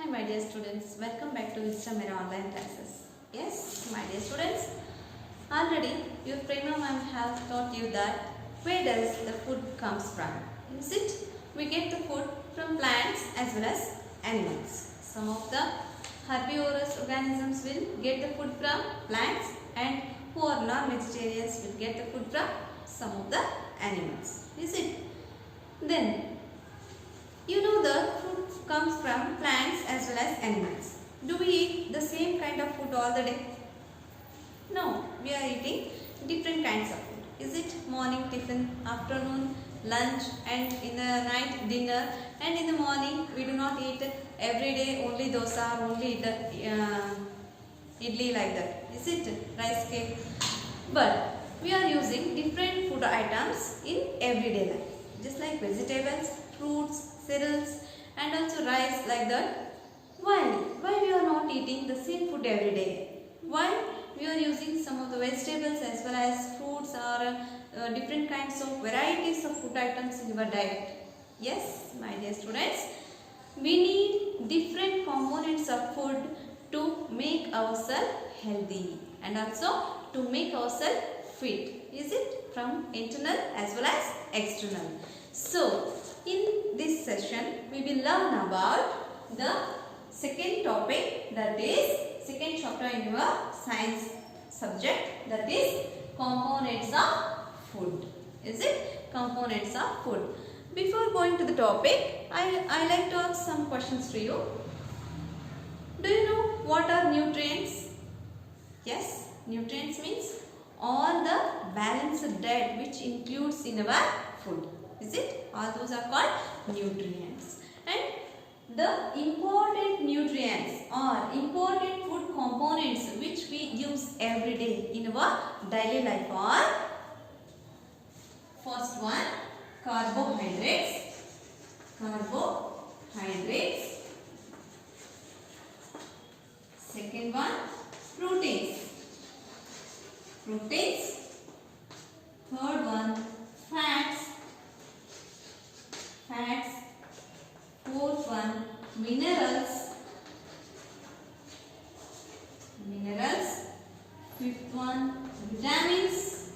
Hi my dear students, welcome back to Wisdom Era online classes. Yes, my dear students, already your Prema ma'am has taught you that where does the food comes from? Is it? We get the food from plants as well as animals. Some of the herbivorous organisms will get the food from plants and who are non-vegetarians will get the food from some of the animals. Is it? Then you know the food comes from plants as well as animals. Do we eat the same kind of food all the day? No, we are eating different kinds of food. Is it morning tiffin, afternoon lunch and in the night dinner, and in the morning we do not eat every day only dosa or only idli like that. Is it? Rice cake. But we are using different food items in everyday life. Just like vegetables, fruits, cereals and also rice like that. Why we are not eating the same food every day? Why we are using some of the vegetables as well as fruits or different kinds of varieties of food items in your diet? Yes, my dear students, we need different components of food to make ourselves healthy and also to make ourselves fit. Is it? From internal as well as external. So, in this session, we will learn about the second topic, that is second chapter in your science subject, that is components of food. Is it? Components of food. Before going to the topic, I like to ask some questions to you. Do you know what are nutrients? Yes, nutrients means all the balanced diet which includes in our food. Is it? All those are called nutrients. And the important nutrients or important food components which we use every day in our daily life are: first one, carbohydrates. Second one, proteins. Third one, fats. Fourth one, minerals. Fifth one, vitamins.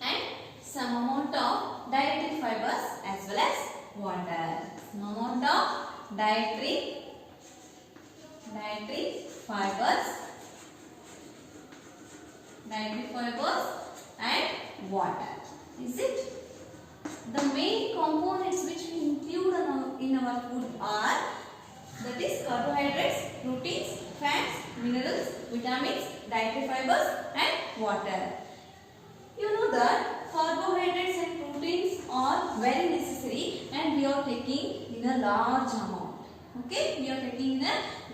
And some amount of dietary fibers as well as water. Some amount of dietary fibers and water. Is it? The main components which we include in our food are, that is carbohydrates, proteins, fats, minerals, vitamins, dietary fibers and water. You know that carbohydrates and proteins are very necessary and we are taking in a large amount. Okay, we are taking in a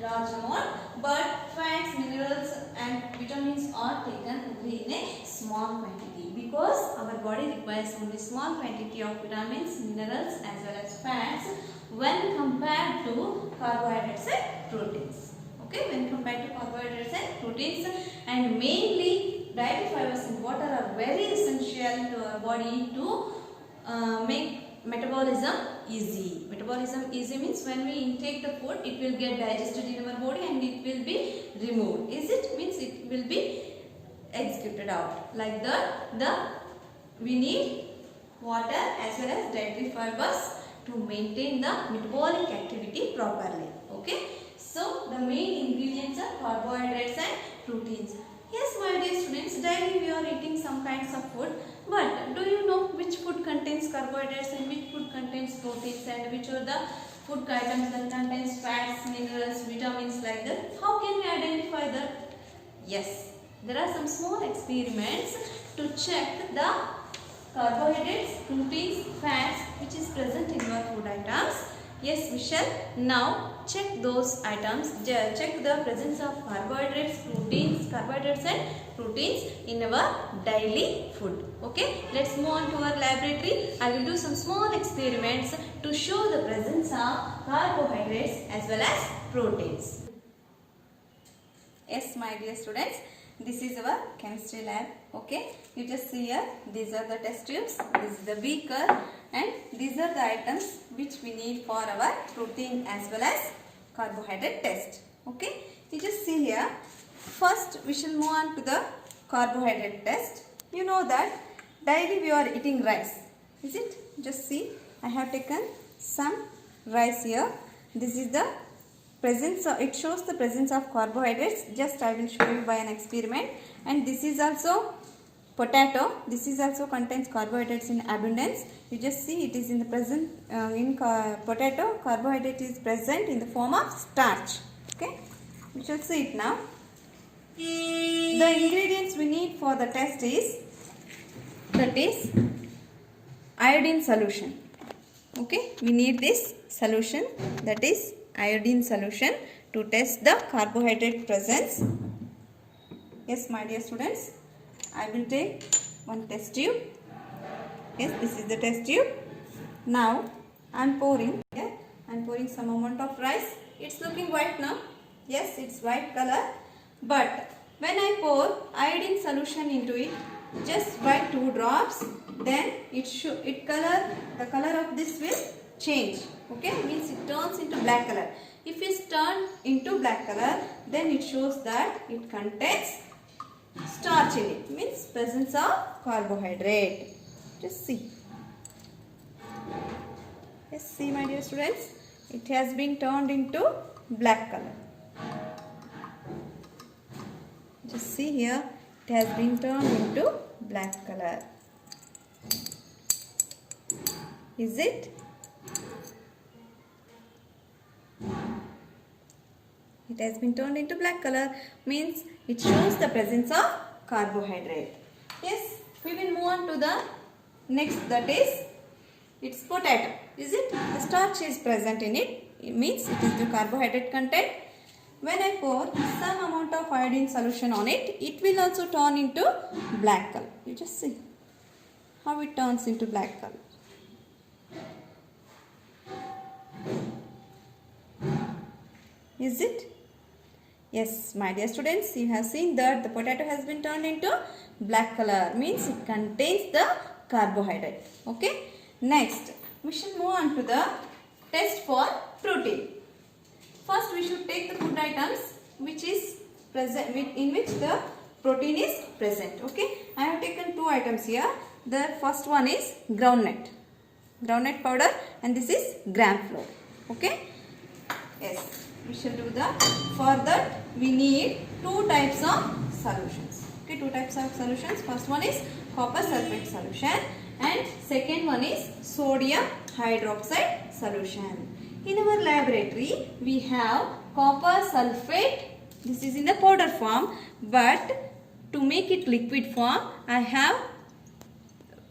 large amount, but fats, minerals and vitamins are taken only in a small quantity, because our body requires only small quantity of vitamins, minerals as well as fats when compared to carbohydrates and proteins. Okay, when compared to carbohydrates and proteins, and mainly dietary fibers and water are very essential to our body to make metabolism easy. Metabolism easy means when we intake the food, it will get digested in our body and it will be removed. Is it? Means it will be executed out. Like that, we need water as well as dietary fibers to maintain the metabolic activity properly. Okay. So, the main ingredients are carbohydrates and proteins. Yes, my dear students, daily we are eating some kinds of food. But do you know which food contains carbohydrates and which food contains proteins, and which are the food items that contains fats, minerals, vitamins like that? How can we identify that? Yes, there are some small experiments to check the carbohydrates, proteins, fats which is present in your food items. Yes, we shall now check those items, check the presence of carbohydrates and proteins in our daily food. Okay, let's move on to our laboratory. I will do some small experiments to show the presence of carbohydrates as well as proteins. Yes, my dear students, This is our chemistry lab. Okay, you just see here, these are the test tubes, this is the beaker, and these are the items which we need for our protein as well as carbohydrate test. Okay, you just see here. First we shall move on to the carbohydrate test. You know that daily we are eating rice, is it? Just see, I have taken some rice here. This is the presence of, it shows the presence of carbohydrates. Just I will show you by an experiment. And this is also potato. This is also contains carbohydrates in abundance. You just see it is in the present potato. Carbohydrate is present in the form of starch. Okay, we shall see it now. The ingredients we need for the test is, that is iodine solution. Okay, we need this solution, that is iodine solution, to test the carbohydrate presence. Yes, my dear students, I will take one test tube. Yes, this is the test tube. Now I am pouring here. I am pouring some amount of rice. It's looking white now. Yes, it's white color. But when I pour iodine solution into it, just by 2 drops, then the color of this will change. Okay, means it turns into black color. If it's turned into black color, then it shows that it contains starch in it, means presence of carbohydrate. Just see. Yes, see my dear students, it has been turned into black color. Just see here, it has been turned into black color. Is it? It has been turned into black color, means it shows the presence of carbohydrate. Yes, we will move on to the next, that is, it's potato. Is it? The starch is present in it. It means it is the carbohydrate content. When I pour some amount of iodine solution on it, it will also turn into black color. You just see how it turns into black color. Is it? Yes, my dear students, you have seen that the potato has been turned into black color, means it contains the carbohydrate. Okay. Next, we shall move on to the test for protein. First, we should take the food items which is present, in which the protein is present. Okay, I have taken 2 items here. The first one is groundnut powder, and this is gram flour. Okay. Yes, we shall do that. For that, we need 2 types of solutions. Okay, 2 types of solutions. First one is copper sulfate solution, and second one is sodium hydroxide solution. In our laboratory, we have copper sulfate. This is in the powder form, but to make it liquid form, I have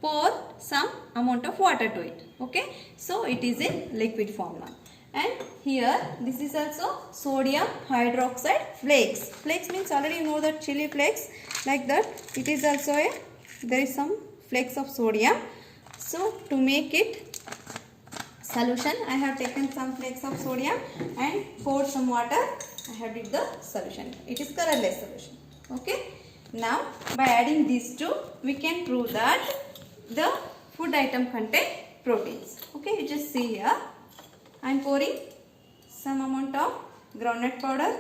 poured some amount of water to it. Okay, so it is in liquid form now. And here, this is also sodium hydroxide flakes. Flakes means already you know that chili flakes, like that. It is also there is some flakes of sodium. So to make it solution, I have taken some flakes of sodium and poured some water. I have did the solution. It is colorless solution. Okay. Now by adding these two, we can prove that the food item contain proteins. Okay. You just see here. I am pouring some amount of groundnut powder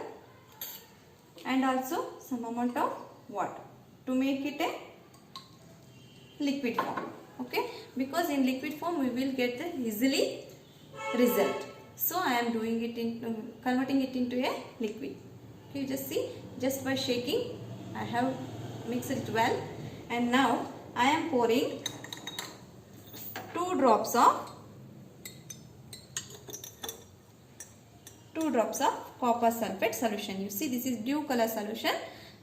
and also some amount of water to make it a liquid form. Okay, because in liquid form we will get the easily result. So I am doing it into converting it into a liquid. Okay, you just see, just by shaking I have mixed it well, and now I am pouring 2 drops of copper sulfate solution. You see, this is blue color solution.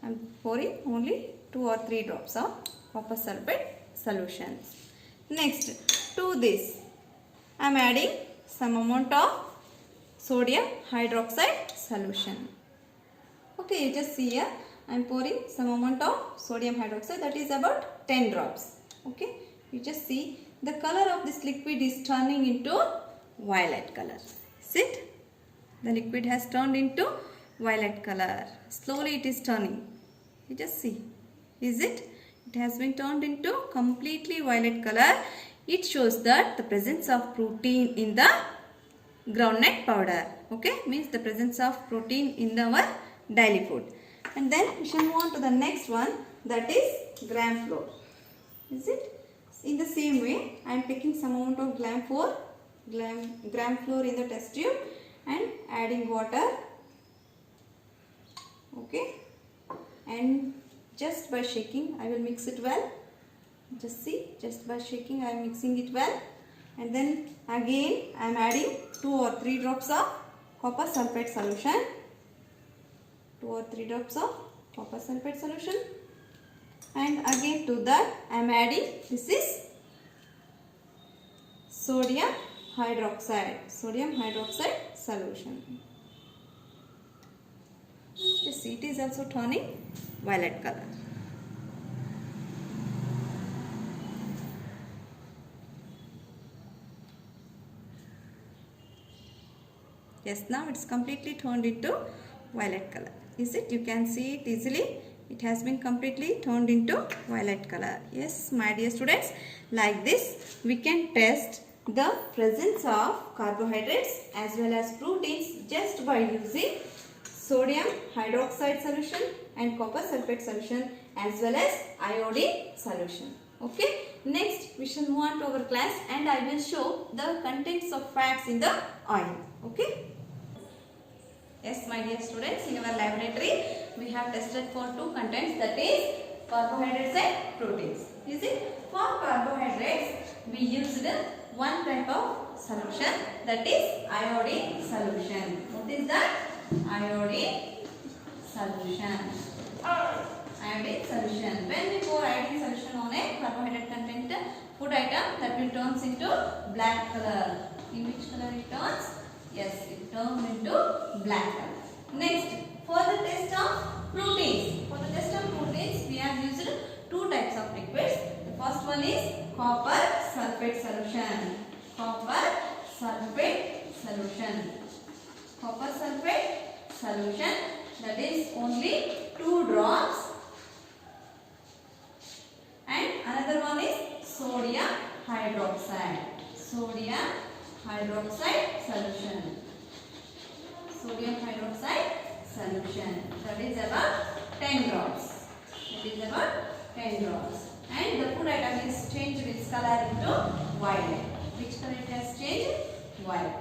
I am pouring only 2 or 3 drops of copper sulfate solution. Next, to this I am adding some amount of sodium hydroxide solution. Okay, you just see here, I am pouring some amount of sodium hydroxide, that is about 10 drops. Okay, you just see the color of this liquid is turning into violet color. See it? The liquid has turned into violet color. Slowly it is turning. You just see. Is it? It has been turned into completely violet color. It shows that the presence of protein in the groundnut powder. Okay, means the presence of protein in our daily food. And then we shall move on to the next one, that is gram flour. Is it? In the same way, I am taking some amount of gram flour in the test tube and adding water. Okay, and just by shaking I will mix it well. Just see, just by shaking I am mixing it well. And then again I am adding 2 or 3 drops of copper sulfate solution. 2 or 3 drops of copper sulfate solution. And again to that I am adding, this is sodium hydroxide solution. You see, it is also turning violet color. Yes, now it's completely turned into violet color. Is it? You can see it easily. It has been completely turned into violet color. Yes, my dear students, like this we can test the presence of carbohydrates as well as proteins just by using sodium hydroxide solution and copper sulfate solution as well as iodine solution. Okay, next we shall move on to our class and I will show the contents of fats in the oil. Okay. Yes, my dear students, in our laboratory we have tested for 2 contents, that is carbohydrates and proteins. Is it? For carbohydrates we used one type of solution, that is iodine solution. What is that? Iodine solution. Iodine solution. When we pour iodine solution on a carbohydrate content food item, that will turns into black color. In which color it turns? Yes, it turns into black color. Next, for the test of proteins. For the test of proteins, we have used 2 types of liquids. The first one is copper sulfate solution. Copper sulfate solution. Copper sulfate solution, that is only 2 drops. And another one is sodium hydroxide. Sodium hydroxide solution. Sodium hydroxide solution, that is about 10 drops. That is about 10 drops. And the food item is changed its color into violet. Which color it has changed? Violet.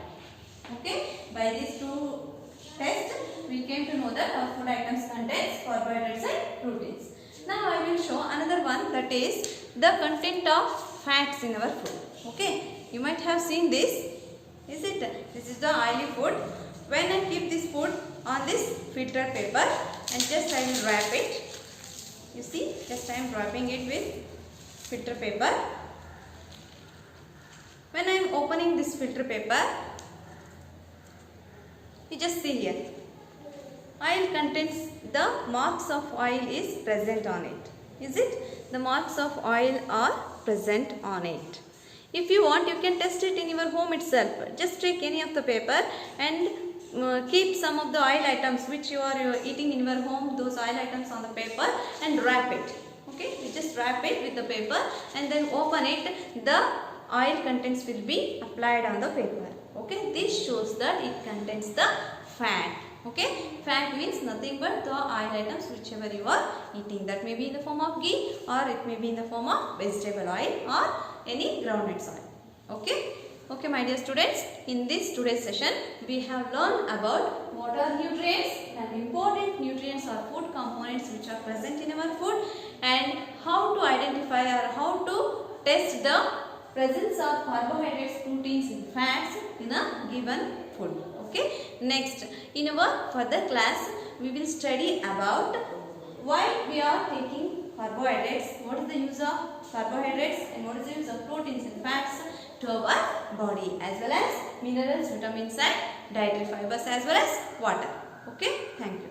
Okay. By these 2 tests, we came to know that our food items contains carbohydrates and proteins. Now I will show another one, that is the content of fats in our food. Okay. You might have seen this. Is it? This is the oily food. When I keep this food on this filter paper and just I will wrap it. You see, just I am wrapping it with filter paper. When I am opening this filter paper, you just see here. Oil contains, the marks of oil is present on it. Is it? The marks of oil are present on it. If you want, you can test it in your home itself. Just take any of the paper and keep some of the oil items which you are eating in your home, those oil items on the paper, and wrap it. Okay, you just wrap it with the paper and then open it. The oil contents will be applied on the paper. Okay, this shows that it contains the fat. Okay, fat means nothing but the oil items whichever you are eating. That may be in the form of ghee or it may be in the form of vegetable oil or any groundnut oil. Okay. Okay, my dear students, in this today's session, we have learned about what are nutrients and important nutrients or food components which are present in our food and how to identify or how to test the presence of carbohydrates, proteins and fats in a given food. Okay, next in our further class, we will study about why we are taking carbohydrates, what is the use of carbohydrates and what is the use of proteins and fats to our body, as well as minerals, vitamins and dietary fibers as well as water. Okay, thank you.